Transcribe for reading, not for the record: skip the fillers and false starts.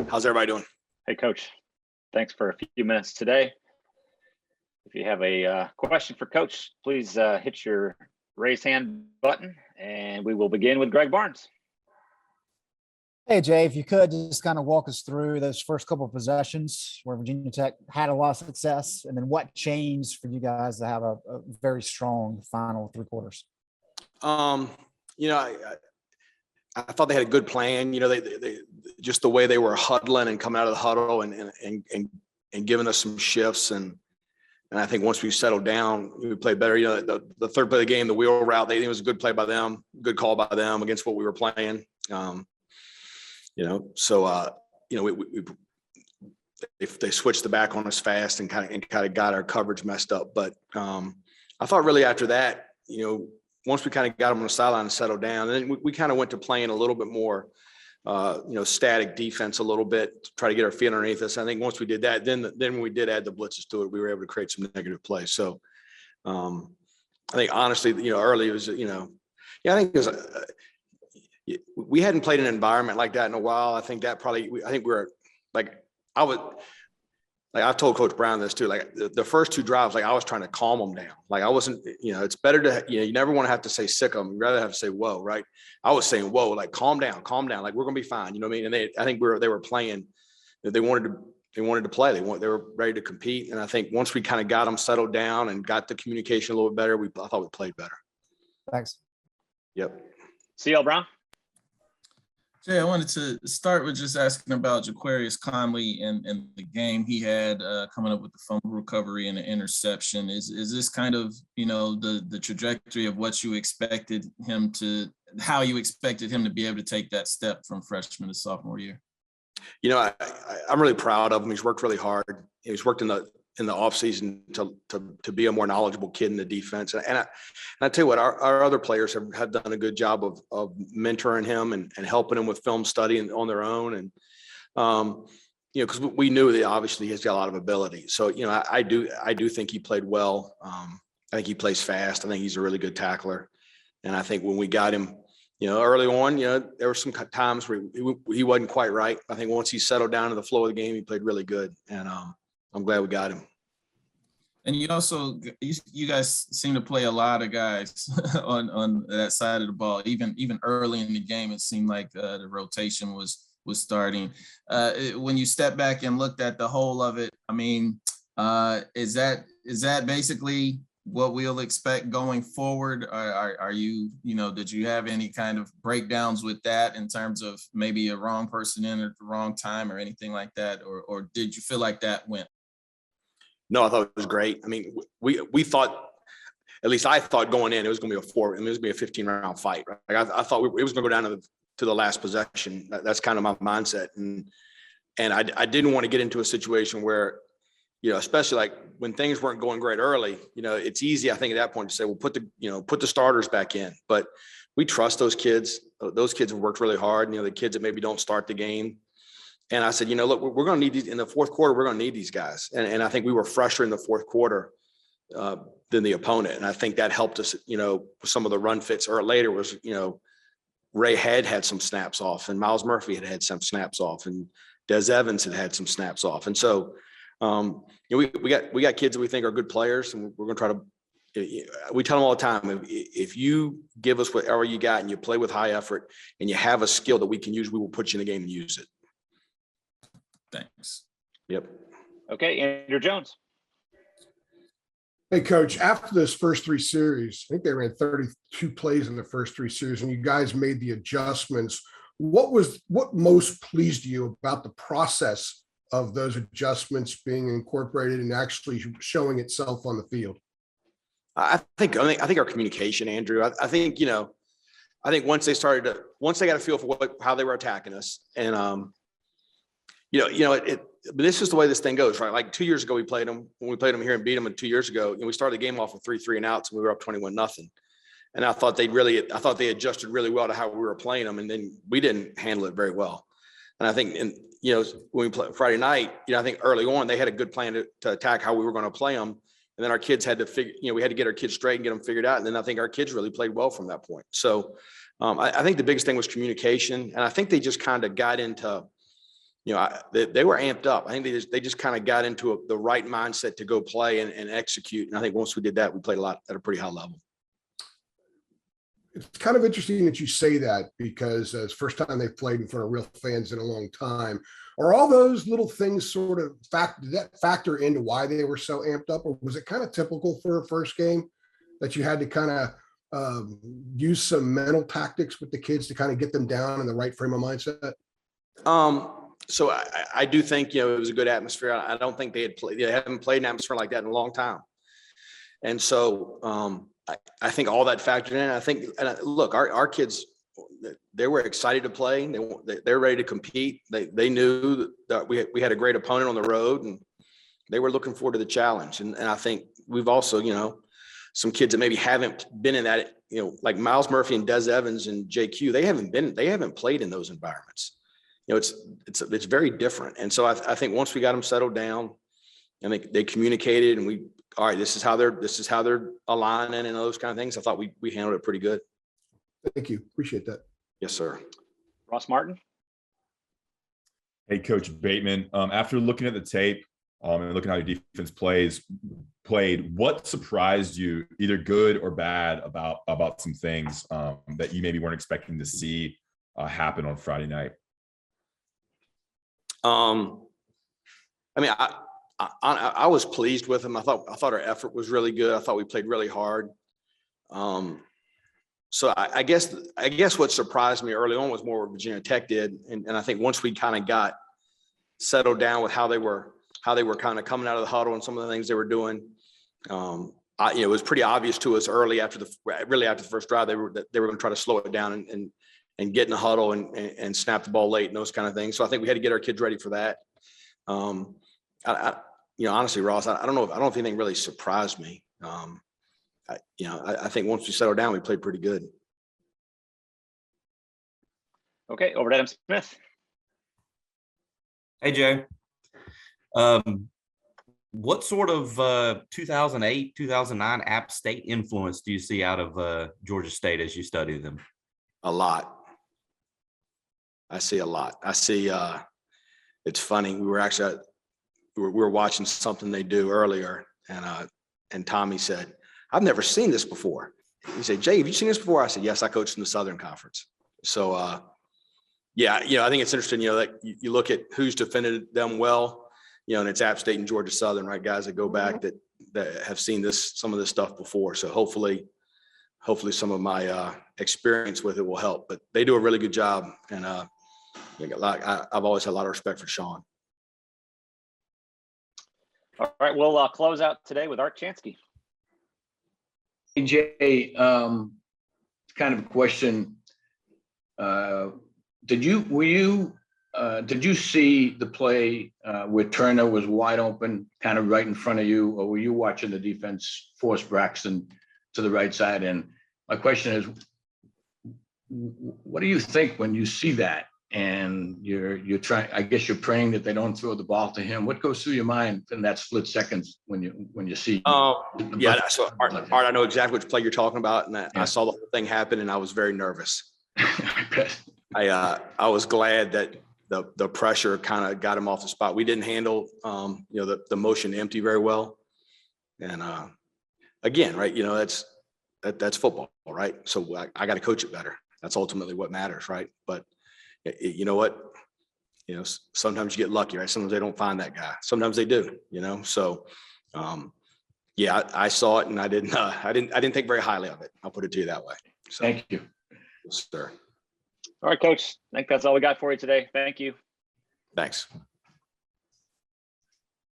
How's everybody doing? Hey, Coach. Thanks for a few minutes today. If you have a question for Coach, please hit your raise hand button, and we will begin with Greg Barnes. Hey, Jay, if you could just kind of walk us through those first couple of possessions where Virginia Tech had a lot of success, and then what changed for you guys to have a very strong final three quarters? I thought they had a good plan. They just the way they were huddling and coming out of the huddle and giving us some shifts. And I think once we settled down, we played better. The third play of the game, the wheel route, it was a good play by them, good call by them against what we were playing. If they switched the back on us fast and kind of got our coverage messed up. But I thought really after that, once we kind of got them on the sideline and settled down, and then we kind of went to playing a little bit more, static defense a little bit to try to get our feet underneath us. I think once we did that, then when we did add the blitzes to it, we were able to create some negative plays. So I think honestly, early it was, I think it was, we hadn't played an environment like that in a while. I think that probably, we were like, I've told Coach Brown this too, like the first two drives, I was trying to calm them down. I wasn't, it's better to, you never want to have to say sick them. You'd rather have to say, whoa, right? I was saying, whoa, calm down. Like, we're going to be fine. You know what I mean? And I think they were playing, they wanted to play. They were ready to compete. And I think once we kind of got them settled down and got the communication a little bit better, I thought we played better. Thanks. Yep. CL Brown. Jay, I wanted to start with just asking about Jaquarius Conley and the game he had coming up with the fumble recovery and the interception. Is this kind of, the trajectory of what you expected him to, how you expected him to be able to take that step from freshman to sophomore year? I'm really proud of him. He's worked really hard. He's worked in the off season to be a more knowledgeable kid in the defense. And I tell you what, our other players have done a good job of mentoring him and helping him with film study and on their own. And, because we knew that obviously he's got a lot of ability. So, I do think he played well. I think he plays fast. I think he's a really good tackler. And I think when we got him, early on, there were some times where he wasn't quite right. I think once he settled down to the flow of the game, he played really good. And, I'm glad we got him. And you also, you guys seem to play a lot of guys on that side of the ball. Even early in the game, it seemed like the rotation was starting. When you step back and looked at the whole of it, I mean, is that basically what we'll expect going forward? Are you, did you have any kind of breakdowns with that in terms of maybe a wrong person in at the wrong time or anything like that? Or did you feel like that went? No, I thought it was great. I mean, we thought, at least I thought going in, it was going to be it was going to be a 15-round fight. Right? I thought it was going to go down to the last possession. That's kind of my mindset. And I didn't want to get into a situation where, especially like when things weren't going great early, it's easy, I think at that point to say, well, put the starters back in, but we trust those kids. Those kids have worked really hard. The kids that maybe don't start the game. And I said, look, we're going to need these in the fourth quarter. We're going to need these guys. And I think we were fresher in the fourth quarter than the opponent. And I think that helped us, some of the run fits or later was, Ray had some snaps off and Miles Murphy had some snaps off and Des Evans had some snaps off. And so, we got kids that we think are good players and we're going to try to, we tell them all the time, if you give us whatever you got and you play with high effort and you have a skill that we can use, we will put you in the game and use it. Thanks. Yep. Okay, Andrew Jones. Hey, Coach, after those first three series, I think they ran 32 plays in the first three series, and you guys made the adjustments. What most pleased you about the process of those adjustments being incorporated and actually showing itself on the field? I think our communication, Andrew. I think once they got a feel for how they were attacking us, and but this is the way this thing goes, right? Like 2 years ago, when we played them here and beat them, and 2 years ago, we started the game off with 3 and outs, and we were up 21-0. And I thought they adjusted really well to how we were playing them, and then we didn't handle it very well. And I think, when we played Friday night, I think early on they had a good plan to attack how we were going to play them, and then our kids had to figure, we had to get our kids straight and get them figured out. And then I think our kids really played well from that point. So I think the biggest thing was communication, and I think they just kind of got into they were amped up. I think they just kind of got into the right mindset to go play and execute. And I think once we did that, we played a lot at a pretty high level. It's kind of interesting that you say that, because it's the first time they've played in front of real fans in a long time. Are all those little things sort of factor into why they were so amped up, or was it kind of typical for a first game that you had to kind of use some mental tactics with the kids to kind of get them down in the right frame of mindset? So I do think, it was a good atmosphere. I don't think they haven't played an atmosphere like that in a long time. And so I think all that factored in. I think, look, our kids, they were excited to play. They're ready to compete. They knew that we had a great opponent on the road, and they were looking forward to the challenge. And I think we've also, some kids that maybe haven't been in that, like Miles Murphy and Des Evans and JQ, they haven't played in those environments. It's very different. And so I think once we got them settled down and they communicated, and all right, this is how they're aligning and those kind of things, I thought we handled it pretty good. Thank you. Appreciate that. Yes, sir. Ross Martin. Hey, Coach Bateman. After looking at the tape and looking how your defense played, what surprised you, either good or bad, about some things that you maybe weren't expecting to see happen on Friday night? I mean, I was pleased with them. I thought our effort was really good. I thought we played really hard. So I guess what surprised me early on was more what Virginia Tech did. And I think once we kind of got settled down with how they were kind of coming out of the huddle and some of the things they were doing, it was pretty obvious to us early after the first drive, they were going to try to slow it down and get in the huddle and snap the ball late and those kind of things. So I think we had to get our kids ready for that. Honestly, Ross, I don't know if anything really surprised me. I think once we settled down, we played pretty good. Okay, over to Adam Smith. Hey, Jay. What sort of 2008, 2009 App State influence do you see out of Georgia State as you study them? A lot. I see a lot. I see, it's funny. We were watching something they do earlier, and Tommy said, "I've never seen this before." He said, "Jay, have you seen this before?" I said, "Yes, I coached in the Southern Conference." So, I think it's interesting, that you look at who's defended them well, and it's App State and Georgia Southern, right? Guys that go back that have seen some of this stuff before. So hopefully some of my experience with it will help, but they do a really good job. And I've always had a lot of respect for Sean. All right, we'll close out today with Art Chansky. Hey, Jay, kind of a question. Did you see the play where Turner was wide open, kind of right in front of you, or were you watching the defense force Braxton to the right side? And my question is, what do you think when you see that? And you're trying, I guess you're praying that they don't throw the ball to him. What goes through your mind in that split seconds when you see? Yeah. So Art, I know exactly which play you're talking about, and I saw the whole thing happen, and I was very nervous. I was glad that the pressure kind of got him off the spot. We didn't handle the motion empty very well, and again, right? That's football, right? So I got to coach it better. That's ultimately what matters, right? But you know what? Sometimes you get lucky, right? Sometimes they don't find that guy. Sometimes they do. So I saw it, and I didn't think very highly of it. I'll put it to you that way. So, thank you, sir. All right, Coach. I think that's all we got for you today. Thank you. Thanks.